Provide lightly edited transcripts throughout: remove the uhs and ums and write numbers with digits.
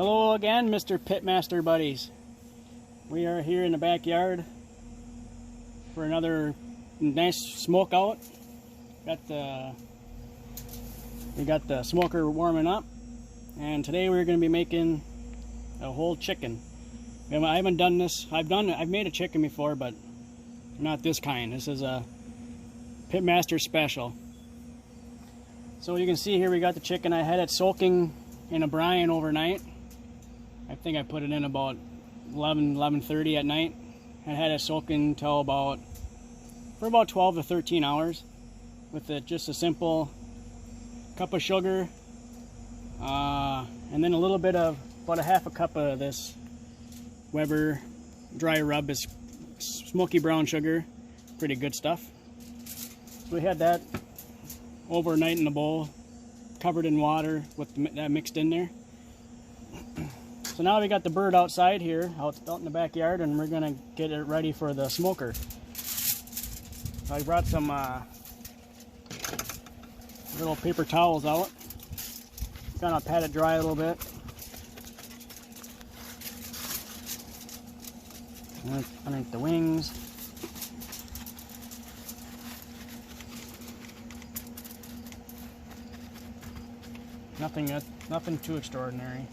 Hello again, Mr. Pitmaster buddies. We are here in the backyard for another nice smoke out. We got the smoker warming up, and today we're going to be making a whole chicken. I haven't done this. I've made a chicken before, but not this kind. This is a Pitmaster special. So you can see here we got the chicken. I had it soaking in a brine overnight. I think I put it in about 11:30 at night. I had it soaking until for about 12 to 13 hours with just a simple cup of sugar and then a little bit of about a half a cup of this Weber dry rub is smoky brown sugar. Pretty good stuff. So we had that overnight in a bowl, covered in water with that mixed in there. So now we got the bird outside here, out in the backyard, and we're gonna get it ready for the smoker. So I brought some little paper towels out. Gonna pat it dry a little bit. Underneath the wings. Nothing too extraordinary.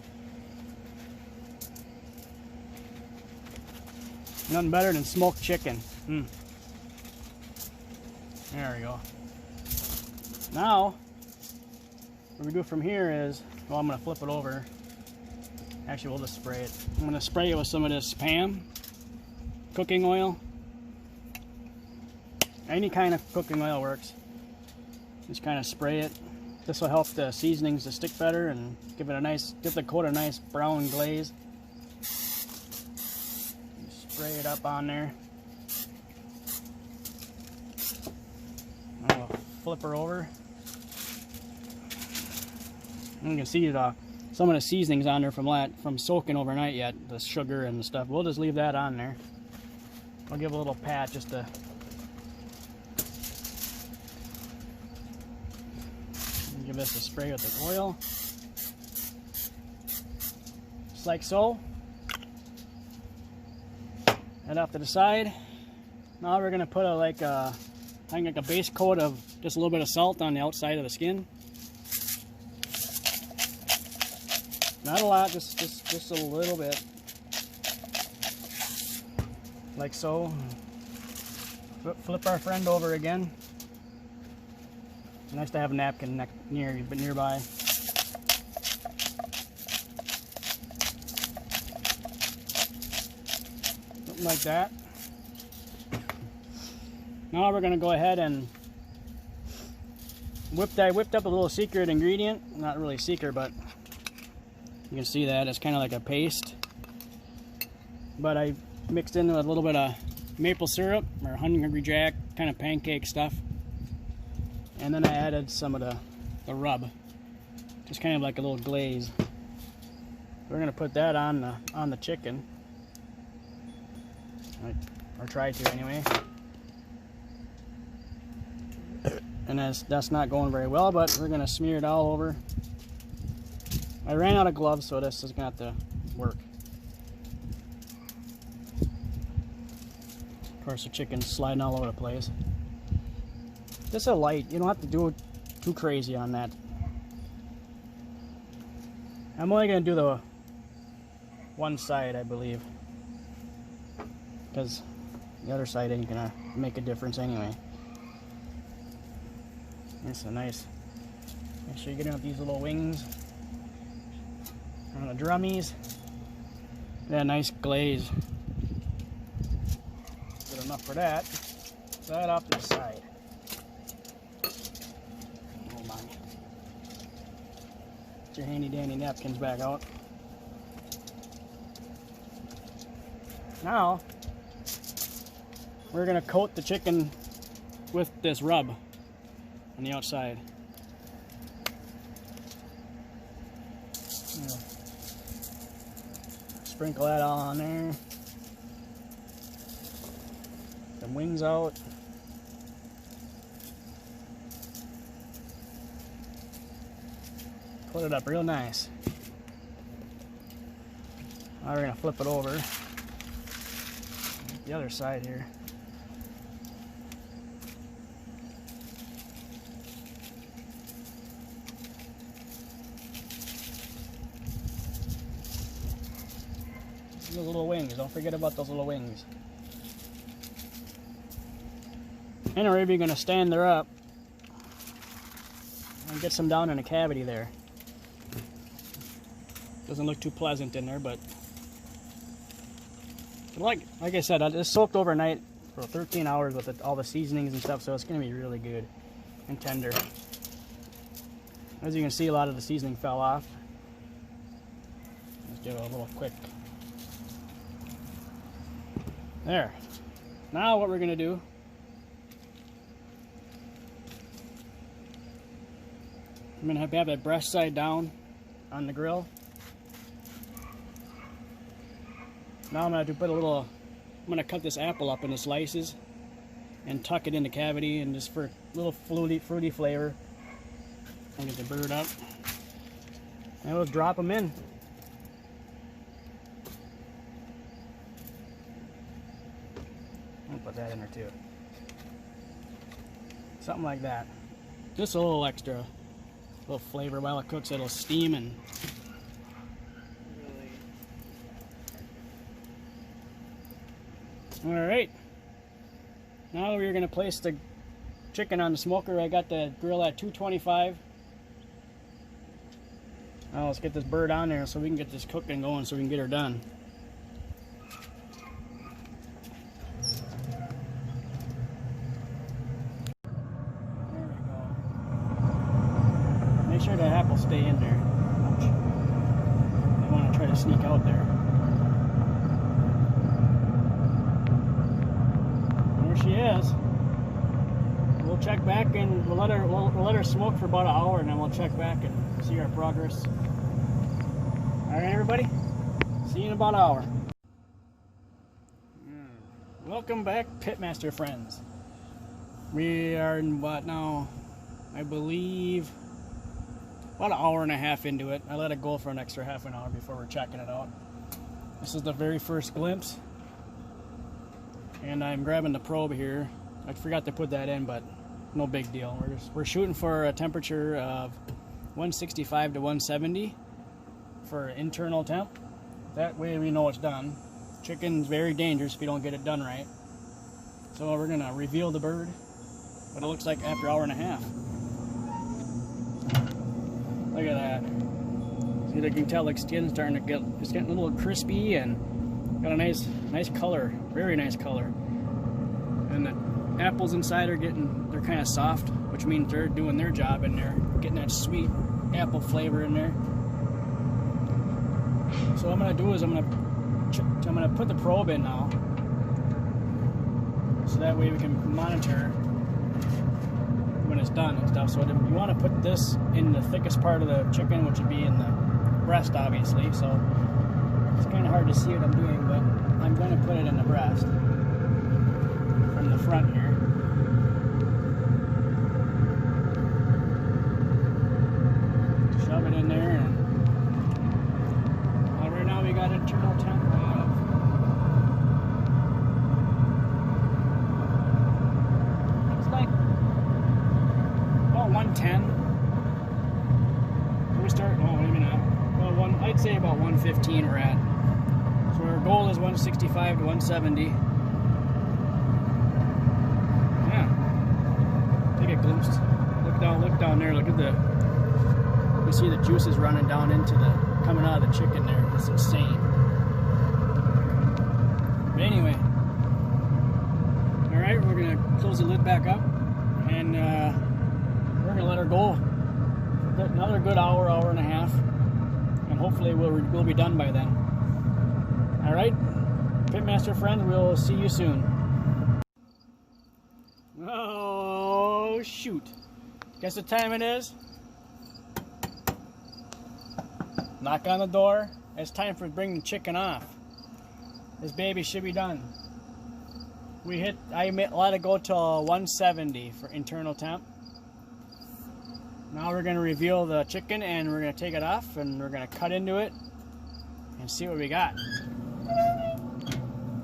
Nothing better than smoked chicken. There we go. Now, what we do from here is, well, I'm going to flip it over. Actually, we'll just spray it. I'm going to spray it with some of this Pam cooking oil. Any kind of cooking oil works. Just kind of spray it. This will help the seasonings to stick better and give the coat a nice brown glaze. Spray it up on there. I'll flip her over. And you can see some of the seasonings on there from soaking overnight yet, the sugar and the stuff. We'll just leave that on there. I'll give a little pat just to give this a spray with the oil. Just like so. And off to the side. Now we're gonna put like a base coat of just a little bit of salt on the outside of the skin. Not a lot, just a little bit. Like so. Flip our friend over again. It's nice to have a napkin nearby. Something like that. Now we're going to go ahead and I whipped up a little secret ingredient. Not really secret, but you can see that it's kind of like a paste. But I mixed in with a little bit of maple syrup or Hungry Jack kind of pancake stuff. And then I added some of the rub, just kind of like a little glaze. We're gonna put that on the chicken, or try to anyway. And that's not going very well, but we're gonna smear it all over. I ran out of gloves, so this is gonna have to work. Of course, the chicken's sliding all over the place. Just a light, you don't have to do it too crazy on that. I'm only going to do the one side, I believe, because the other side ain't going to make a difference anyway. It's a nice, make sure you get out these little wings on the drummies. Yeah, nice glaze. Good enough for that. Put that off to the side. Your handy dandy napkins back out. Now we're gonna coat the chicken with this rub on the outside. Sprinkle that all on there. Some wings out. Put it up real nice. Now we're going to flip it over. The other side here. The little wings, don't forget about those little wings. And we're even going to stand her up and get some down in a cavity there. Doesn't look too pleasant in there, but like I said, it's soaked overnight for 13 hours with all the seasonings and stuff, so it's going to be really good and tender. As you can see, a lot of the seasoning fell off. Let's give it a little quick. There. Now what we're going to do, I'm going to have that breast side down on the grill. Now I'm going to put I'm going to cut this apple up into slices and tuck it in the cavity, and just for a little fruity flavor. I'll get the bird up and we'll drop them in. I'll put that in there too. Something like that. Just a little extra, a little flavor while it cooks. It'll steam and really. All right. Now we're going to place the chicken on the smoker. I got the grill at 225. Now let's get this bird on there so we can get this cooking going, so we can get her done. Make sure that apple stay in there. Ouch. They want to try to sneak out there. There she is. We'll check back and we'll let her smoke for about an hour, and then we'll check back and see our progress. All right, everybody. See you in about an hour. Welcome back, Pitmaster friends. We are in what now? I believe about an hour and a half into it. I let it go for an extra half an hour before we're checking it out. This is the very first glimpse, and I'm grabbing the probe here. I forgot to put that in, but no big deal. We're shooting for a temperature of 165 to 170 for internal temp. That way we know it's done. Chicken's very dangerous if you don't get it done right. So we're gonna reveal the bird, what it looks like after an hour and a half. Look at that. See, you can tell the skin's starting to get, it's getting a little crispy and got a nice color, very nice color. And the apples inside are they're kind of soft, which means they're doing their job in there, getting that sweet apple flavor in there. So what I'm gonna do is I'm gonna put the probe in now, so that way we can monitor when it's done and stuff. So you want to put this in the thickest part of the chicken, which would be in the breast, obviously. So it's kind of hard to see what I'm doing, but I'm going to put it in the breast from the front here. Shove it in there, and right now we got internal temp of 110. We start, oh, maybe not. Well, I'd say about 115 we're at. So our goal is 165 to 170. Yeah. Take a glimpse. Look down there. Look at you see the juices running down coming out of the chicken there. It's insane. But anyway. All right, we're gonna close the lid back up, and we're gonna let her go another good hour and a half, and hopefully we'll be done by then. All right, Pitmaster friends, we'll see you soon. Oh shoot! Guess what time it is? Knock on the door. It's time for bringing the chicken off. This baby should be done. I let it go till 170 for internal temp. Now we're going to reveal the chicken, and we're going to take it off, and we're going to cut into it and see what we got.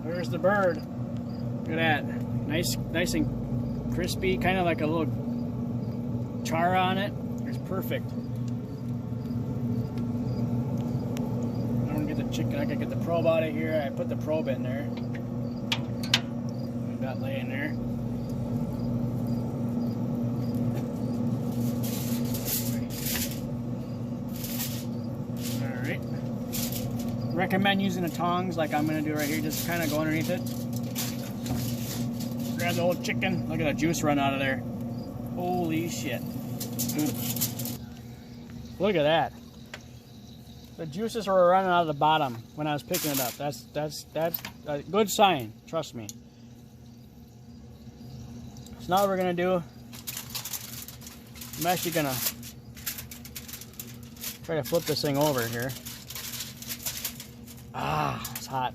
There's the bird. Look at that. Nice and crispy, kind of like a little char on it. It's perfect. I'm gonna get the chicken. I gotta get the probe out of here. I put the probe in there. Got laying there. Alright. Recommend using the tongs like I'm going to do right here. Just kind of go underneath it. Grab the old chicken. Look at the juice run out of there. Holy shit. Look at that. The juices were running out of the bottom when I was picking it up. That's a good sign. Trust me. So now what we're going to do, I'm actually going to try to flip this thing over here. Ah, it's hot.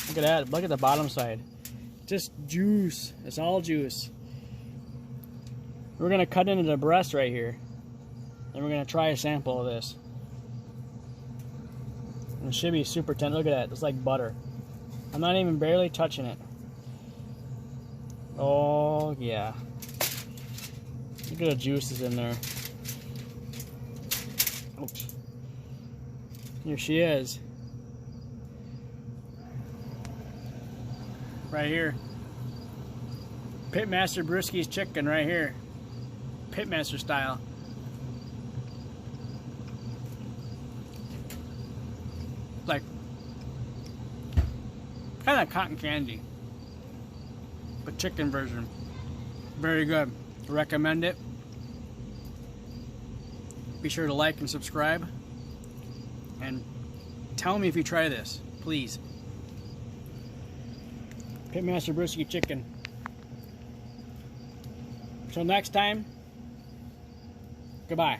Look at that. Look at the bottom side. Just juice. It's all juice. We're going to cut into the breast right here. And we're going to try a sample of this. And it should be super tender. Look at that. It's like butter. I'm not even barely touching it. Oh, yeah. Look at the juices in there. Oops. Here she is. Right here. Pitmaster Brewske's chicken right here. Pitmaster style. Like, kind of cotton candy. But chicken version. Very good. Recommend it. Be sure to like and subscribe. And tell me if you try this, please. Pitmaster Brewske chicken. Until next time, goodbye.